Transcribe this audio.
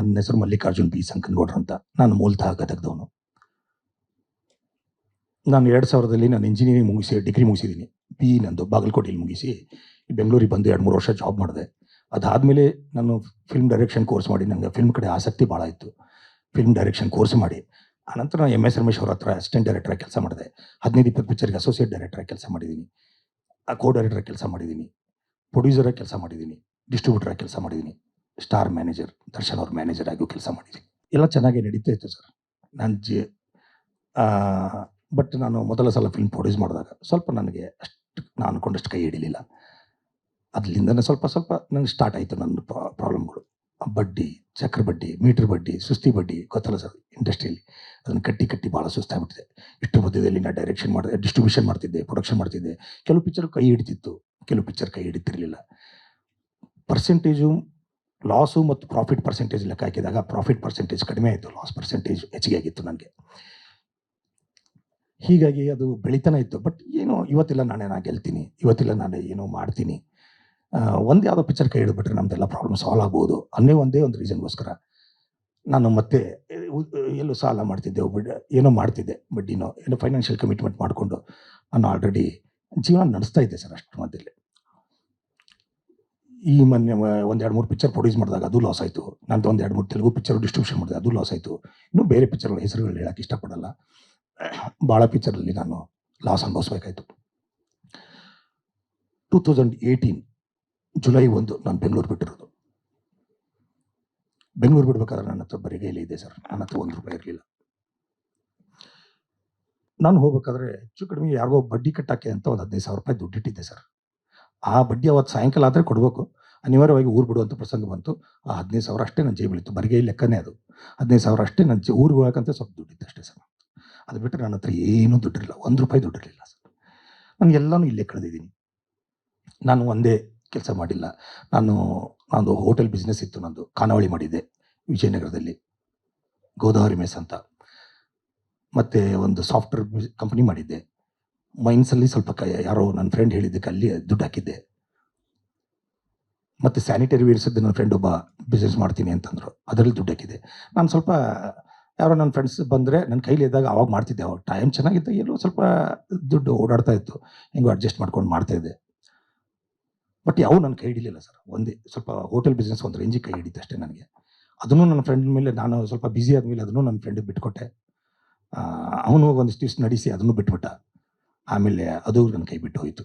ನನ್ನ ಹೆಸರು ಮಲ್ಲಿಕಾರ್ಜುನ್ ಬಿ ಸಂಕನಗೌಡ್ರು ಅಂತ. ನಾನು ಮೂಲತಃ ಗದಗದವನು. ನಾನು 2000ರಲ್ಲಿ ನಾನು ಇಂಜಿನಿಯರಿಂಗ್ ಮುಗಿಸಿ ಡಿಗ್ರಿ ಮುಗಿಸಿದ್ದೀನಿ. ಬಿ ನಂದು ಬಾಗಲಕೋಟೆಯಲ್ಲಿ ಮುಗಿಸಿ ಬೆಂಗಳೂರಿಗೆ ಬಂದು 2-3 ವರ್ಷ ಜಾಬ್ ಮಾಡಿದೆ. ಅದಾದಮೇಲೆ ನಾನು ಫಿಲ್ಮ್ ಡೈರೆಕ್ಷನ್ ಕೋರ್ಸ್ ಮಾಡಿ ನನಗೆ ಫಿಲ್ಮ್ ಕಡೆ ಆಸಕ್ತಿ ಭಾಳ ಇತ್ತು. ಫಿಲ್ಮ್ ಡೈರೆಕ್ಷನ್ ಕೋರ್ಸ್ ಮಾಡಿ ಆನಂತರ ನಾನು ಎಮ್ ಎಸ್ ರಮೇಶ್ ಅವ್ರ ಹತ್ರ ಅಸಿಸ್ಟೆಂಟ್ ಡೈರೆಕ್ಟರಾಗಿ ಕೆಲಸ ಮಾಡಿದೆ. 15-20 ಪಿಕ್ಚರ್ಗೆ ಅಸೋಸಿಯೇಟ್ ಡೈರೆಕ್ಟರಾಗಿ ಕೆಲಸ ಮಾಡಿದ್ದೀನಿ. ಕೋ ಡೈರೆಕ್ಟರಾಗಿ ಕೆಲಸ ಮಾಡಿದ್ದೀನಿ. ಪ್ರೊಡ್ಯೂಸರಾಗಿ ಕೆಲಸ ಮಾಡಿದ್ದೀನಿ. ಡಿಸ್ಟ್ರಿಬ್ಯೂಟರಾಗಿ ಕೆಲಸ ಮಾಡಿದ್ದೀನಿ. ಸ್ಟಾರ್ ಮ್ಯಾನೇಜರ್ ದರ್ಶನ್ ಅವ್ರ ಮ್ಯಾನೇಜರ್ ಆಗಿಯೂ ಕೆಲಸ ಮಾಡಿದ್ದೀನಿ. ಎಲ್ಲ ಚೆನ್ನಾಗಿ ನಡೀತಾ ಇತ್ತು ಸರ್. ಬಟ್ ನಾನು ಮೊದಲ ಸಲ ಫಿಲ್ಮ್ ಪ್ರೊಡ್ಯೂಸ್ ಮಾಡಿದಾಗ ಸ್ವಲ್ಪ ನನಗೆ ಅಷ್ಟು ನಾನು ಅಂದ್ಕೊಂಡಷ್ಟು ಕೈ ಹಿಡಿಲಿಲ್ಲ. ಅದರಿಂದನೇ ಸ್ವಲ್ಪ ನನಗೆ ಸ್ಟಾರ್ಟ್ ಆಯಿತು ನನ್ನ ಪ್ರಾಬ್ಲಮ್ಗಳು. ಬಡ್ಡಿ, ಚಕ್ರ ಬಡ್ಡಿ, ಮೀಟರ್ ಬಡ್ಡಿ, ಸುಸ್ತಿ ಬಡ್ಡಿ ಗೊತ್ತಲ್ಲ ಸರ್ ಇಂಡಸ್ಟ್ರಿಯಲ್ಲಿ. ಅದನ್ನು ಕಟ್ಟಿ ಭಾಳ ಸುಸ್ತಾಗ್ಬಿಟ್ಟಿದೆ. ಇಷ್ಟು ಮಧ್ಯದಲ್ಲಿ ನಾನು ಡೈರೆಕ್ಷನ್ ಮಾಡಿದೆ, ಡಿಸ್ಟ್ರಿಬ್ಯೂಷನ್ ಮಾಡ್ತಿದ್ದೆ, ಪ್ರೊಡಕ್ಷನ್ ಮಾಡ್ತಿದ್ದೆ. ಕೆಲವು ಪಿಕ್ಚರ್ ಕೈ ಹಿಡಿತಿತ್ತು, ಕೆಲವು ಪಿಕ್ಚರ್ ಕೈ ಹಿಡಿತಿರಲಿಲ್ಲ. ಪರ್ಸೆಂಟೇಜು ಲಾಸು ಮತ್ತು ಪ್ರಾಫಿಟ್ ಪರ್ಸೆಂಟೇಜ್ ಲೆಕ್ಕ ಹಾಕಿದಾಗ ಪ್ರಾಫಿಟ್ ಪರ್ಸೆಂಟೇಜ್ ಕಡಿಮೆ ಆಯಿತು, ಲಾಸ್ ಪರ್ಸೆಂಟೇಜ್ ಹೆಚ್ಚಿಗೆ ಆಗಿತ್ತು ನನಗೆ. ಹೀಗಾಗಿ ಅದು ಬೆಳೀತಾನೆ ಇತ್ತು. ಬಟ್ ಏನೋ ಇವತ್ತಿಲ್ಲ ನಾನೇ ಗೆಲ್ತೀನಿ, ಇವತ್ತಿಲ್ಲ ನಾನೇ ಏನೋ ಮಾಡ್ತೀನಿ, ಒಂದು ಯಾವುದೋ ಪಿಕ್ಚರ್ ಕೈ ಹಿಡಿದ್ಬಿಟ್ರೆ ನಮ್ಮದೆಲ್ಲ ಪ್ರಾಬ್ಲಮ್ ಸಾಲ್ವ್ ಆಗ್ಬೋದು ಅನ್ನೋ ಒಂದೇ ಒಂದು ರೀಸನ್ಗೋಸ್ಕರ ನಾನು ಮತ್ತೆ ಎಲ್ಲೋ ಸಾಲ ಮಾಡ್ತಿದ್ದೆ, ಏನೋ ಮಾಡ್ತಿದ್ದೆ, ಬಡ್ಡಿನೋ ಏನೋ ಫೈನಾನ್ಷಿಯಲ್ ಕಮಿಟ್ಮೆಂಟ್ ಮಾಡಿಕೊಂಡು ನಾನು ಆಲ್ರೆಡಿ ಜೀವನ ನಡೆಸ್ತಾ ಇದ್ದೆ ಸರ್. ಅಷ್ಟು ಮಧ್ಯದಲ್ಲಿ ಈ ಮೊನ್ನೆ ಒಂದು 2-3 ಪಿಕ್ಚರ್ ಪ್ರೊಡ್ಯೂಸ್ ಮಾಡಿದಾಗ ಅದು ಲಾಸ್ ಆಯಿತು. ನಂದು ಒಂದು 2-3 ತೆಲುಗು ಪಿಕ್ಚರ್ ಡಿಸ್ಟ್ರಿಬ್ಯೂಷನ್ ಮಾಡಿದೆ, ಅದು ಲಾಸ್ ಆಯಿತು. ಇನ್ನೂ ಬೇರೆ ಪಿಕ್ಚರ್ಗಳ ಹೆಸರುಗಳು ಹೇಳೋಕ್ಕೆ ಇಷ್ಟಪಡಲ್ಲ. ಭಾಳ ಪಿಕ್ಚರಲ್ಲಿ ನಾನು ಲಾಸ್ ಅನುಭವಿಸ್ಬೇಕಾಯ್ತು. 2018 ಜುಲೈ 1 ನಾನು ಬೆಂಗಳೂರು ಬಿಟ್ಟಿರೋದು. ಬೆಂಗಳೂರು ಬಿಡ್ಬೇಕಾದ್ರೆ ನನ್ನ ಹತ್ರ ಬರಿಗೈಲಿ ಇದೆ ಸರ್. ನನ್ನ ಹತ್ರ ₹1 ಇರಲಿಲ್ಲ. ನಾನು ಹೋಗ್ಬೇಕಾದ್ರೆ ಹೆಚ್ಚು ಕಡಿಮೆ ಯಾರಿಗೋ ಬಡ್ಡಿ ಕಟ್ಟಕ್ಕೆ ಅಂತ ಒಂದು ₹15,000 ದುಡ್ಡಿಟ್ಟಿದ್ದೆ ಸರ್. ಆ ಬಡ್ಡಿ ಅವತ್ತು ಸಾಯಂಕಾಲ ಆದರೆ ಕೊಡಬೇಕು, ಅನಿವಾರ್ಯವಾಗಿ ಊರು ಬಿಡುವಂಥ ಪ್ರಸಂಗ ಬಂತು. ಆ 15,000 ಅಷ್ಟೇ ನನ್ನ ಜೇಬಲ್ಲಿತ್ತು. ಬರಿಗೈ ಲೆಕ್ಕನೇ ಅದು. 15,000 ಅಷ್ಟೇ ನನ್ನ ಊರಿಗೆ ಹೋಗಕ್ಕಂತ ಸ್ವಲ್ಪ ದುಡ್ಡಿತ್ತು ಅಷ್ಟೇ ಸರ್. ಅದು ಬಿಟ್ಟರೆ ನನ್ನ ಹತ್ರ ಏನೂ ದುಡ್ಡಿರಲಿಲ್ಲ, ₹1 ದುಡ್ಡಿರಲಿಲ್ಲ ಸರ್. ನಾನು ಎಲ್ಲನೂ ಇಲ್ಲೇ ಕಳೆದಿದ್ದೀನಿ. ನಾನು ಒಂದೇ ಕೆಲಸ ಮಾಡಿಲ್ಲ. ನಂದು ಹೋಟೆಲ್ ಬಿಸ್ನೆಸ್ ಇತ್ತು. ನಂದು ಖಾನಾವಳಿ ಮಾಡಿದ್ದೆ ವಿಜಯನಗರದಲ್ಲಿ, ಗೋದಾವರಿ ಮೆಸ್ ಅಂತ. ಮತ್ತು ಒಂದು ಸಾಫ್ಟ್ವೇರ್ ಕಂಪ್ನಿ ಮಾಡಿದ್ದೆ. ಮೈನ್ಸಲ್ಲಿ ಸ್ವಲ್ಪ ಯಾರೋ ನನ್ನ ಫ್ರೆಂಡ್ ಹೇಳಿದ್ದಕ್ಕೆ ಅಲ್ಲಿ ದುಡ್ಡು ಹಾಕಿದ್ದೆ. ಮತ್ತು ಸ್ಯಾನಿಟರಿ ವೇರ್ಸದ್ದು ನನ್ನ ಫ್ರೆಂಡ್ ಒಬ್ಬ ಬಿಸ್ನೆಸ್ ಮಾಡ್ತೀನಿ ಅಂತಂದರು, ಅದರಲ್ಲಿ ದುಡ್ಡು ಹಾಕಿದ್ದೆ. ನಾನು ಸ್ವಲ್ಪ ಯಾರೋ ನನ್ನ ಫ್ರೆಂಡ್ಸ್ ಬಂದರೆ ನನ್ನ ಕೈಲಿ ಇದ್ದಾಗ ಆವಾಗ ಮಾಡ್ತಿದ್ದೆ. ಅವಾಗ ಟೈಮ್ ಚೆನ್ನಾಗಿತ್ತು, ಎಲ್ಲೋ ಸ್ವಲ್ಪ ದುಡ್ಡು ಓಡಾಡ್ತಾ ಇತ್ತು, ಹೆಂಗೋ ಅಡ್ಜಸ್ಟ್ ಮಾಡ್ಕೊಂಡು ಮಾಡ್ತಾಯಿದ್ದೆ. ಬಟ್ ಯಾವ ನನ್ನ ಕೈ ಹಿಡಿಲಿಲ್ಲ ಸರ್. ಒಂದೇ ಸ್ವಲ್ಪ ಹೋಟೆಲ್ ಬಿಸ್ನೆಸ್ ಒಂದು ರೇಂಜಿಗೆ ಕೈ ಹಿಡಿತು ಅಷ್ಟೇ ನನಗೆ. ಅದನ್ನು ನನ್ನ ಫ್ರೆಂಡ್ ಮೇಲೆ ನಾನು ಸ್ವಲ್ಪ ಬ್ಯುಸಿ ಆದಮೇಲೆ ಅದನ್ನು ನನ್ನ ಫ್ರೆಂಡಿಗೆ ಬಿಟ್ಕೊಟ್ಟೆ. ಅವನು ಒಂದಿಷ್ಟು ದಿವಸ ನಡೆಸಿ ಅದನ್ನು ಬಿಟ್ಬಿಟ್ಟ. ಆಮೇಲೆ ಅದು ನನ್ನ ಕೈ ಬಿಟ್ಟು ಹೋಯಿತು.